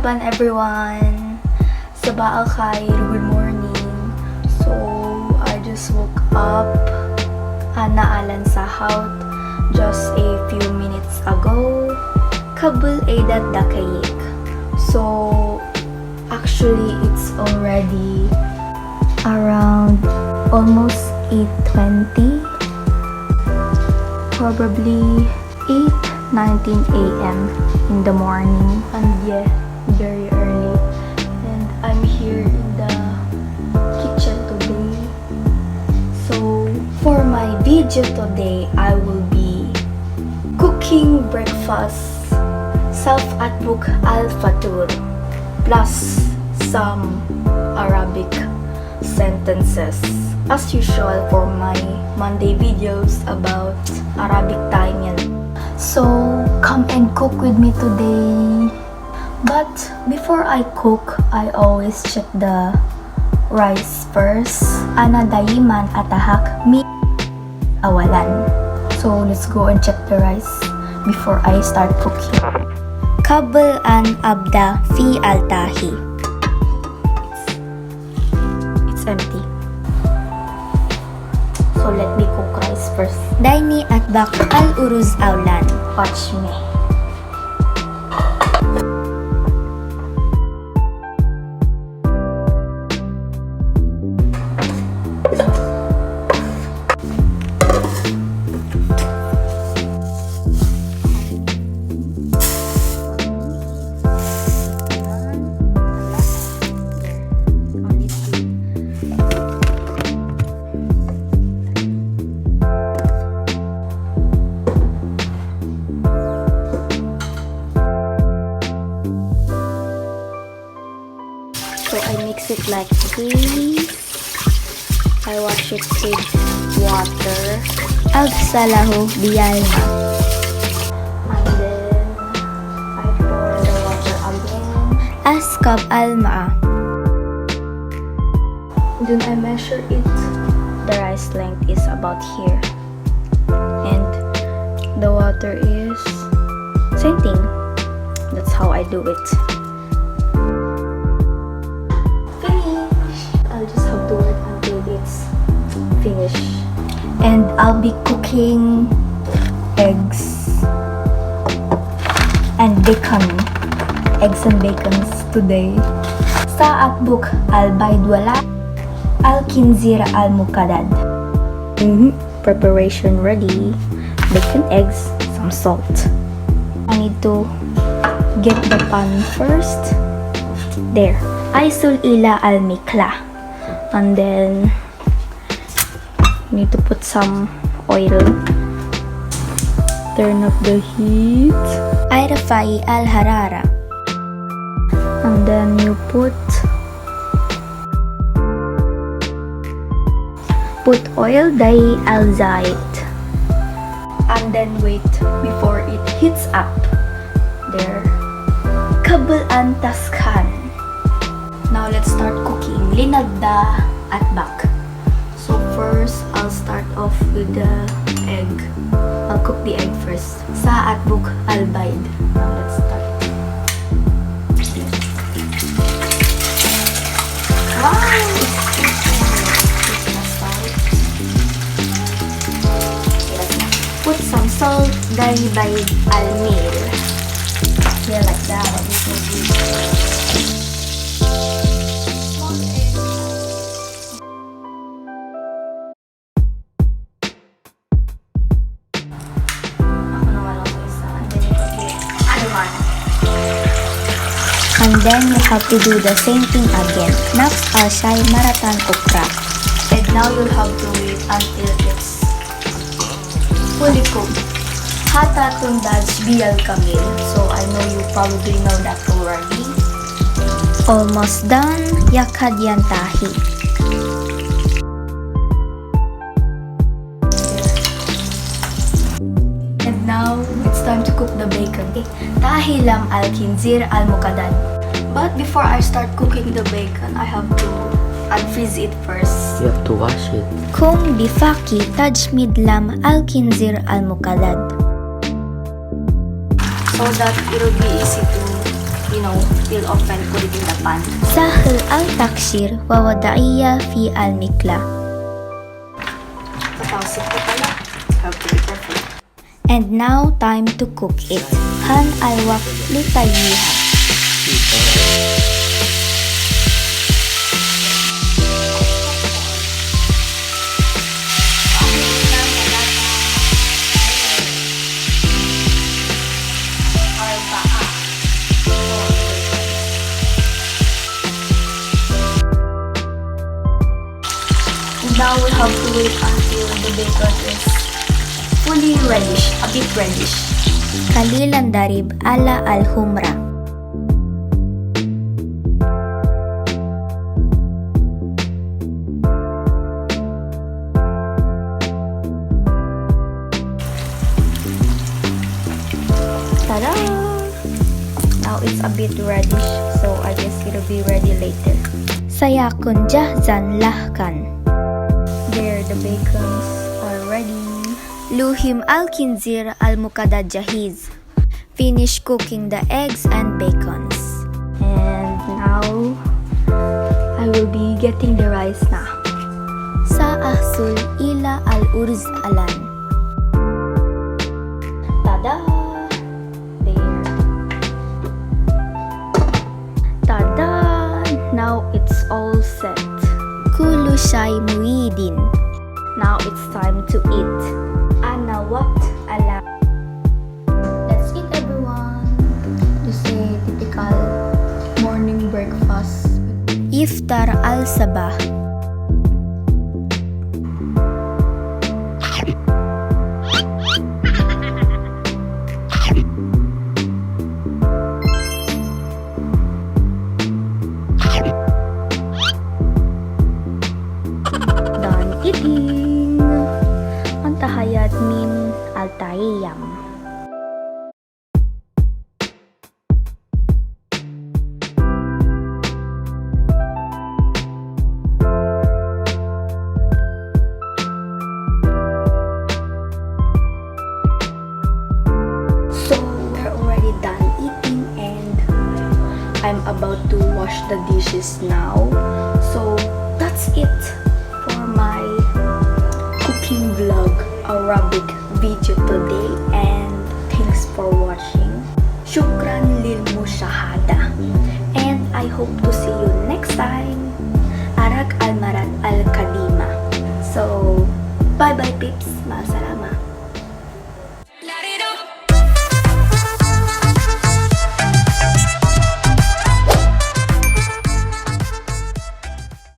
Saban everyone! Sabaa khair, good morning. So, I just woke up. Naalan sahot just a few minutes ago. Kabul edat dakayik. So, actually, it's already around almost 8:20. Probably 8:19 a.m. in the morning, and yeah, very early. And I'm here in the kitchen today. So for my video today, I will be cooking breakfast self-atbuk al-fatur plus some Arabic sentences, as usual for my Monday videos about Arabic time yan. So, come and cook with me today. But before I cook, I always check the rice first. Ana daiman atahak mi awalan. So, let's go and check the rice before I start cooking. Kabel an abda fi altahi. It's empty. So, let me cook rice first. Daini atbak al-uruz aulan. Watch me. So I mix it like this. I wash it with water. Agsalahu biyalma. And then I pour the water again. Askab alma. Then I measure it. The rice length is about here. And the water is same thing. That's how I do it. I'll just have to work until it's finished. And I'll be cooking eggs and bacon. Eggs and bacons today. Sa atbuk al-bayd wala al-kinzir al-mukadad. Preparation ready. Bacon, eggs, some salt. I need to get the pan first. There. Aisul ila al-mikla. And then need to put some oil. Turn up the heat. Airafai al-harara. And then you put oil dai al-zait. And then wait before it heats up. There. Kabel an taskan. Now let's start cooking. Linagda at bak. So first, I'll start off with the egg. I'll cook the egg first. Sa atbuk al-bayd. Now let's start. Wow! Put some salt. Dari bayd al-mil. Yeah, like that. And then you have to do the same thing again. Next, I'll say maratan okra. And now you'll have to wait until it's fully cooked. Hata tundaj biyal kamil. So I know you probably know that already. Almost done. Yakad yantahi. And now it's time to cook the bacon. Tahilam al-kinzir al-mukadad. But before I start cooking the bacon, I have to unfreeze it first. You have to wash it. Kung bifaki tajmid lam al-kinzir al-mukadad. So that it'll be easy to peel off and put it in the pan. سهل التقشير ووضعية في المقلاة. Tatalsik ko pala. Have to be careful. And now time to cook it. Han alwak litayiha. Now we have to wait until the bacon is fully reddish, a bit reddish. قليلا darib ala al-humra. Ta-da! Now it's a bit reddish, so I guess it'll be ready later. سيكون جاهزا لهكا. There, the bacons are ready. لوهم الكنزير المقدد جاهز. Finish cooking the eggs and bacons. And now, I will be getting the rice na. سأحصل إلى الأرز الآن. Tada! There. Tada! Now it's all set. كل شيء مفيد. Now it's time to eat. أنا وقت على. Let's eat, everyone. Just a typical morning breakfast. إفطار الصباح. Done eating. Antahayat min altayam. So we're already done eating and I'm about to wash the dishes now. So that's it for my cooking vlog Arabic video today, and thanks for watching. Shukran lil mushahada, and I hope to see you next time. Arak al marat al kadima. So bye bye peeps. Masala.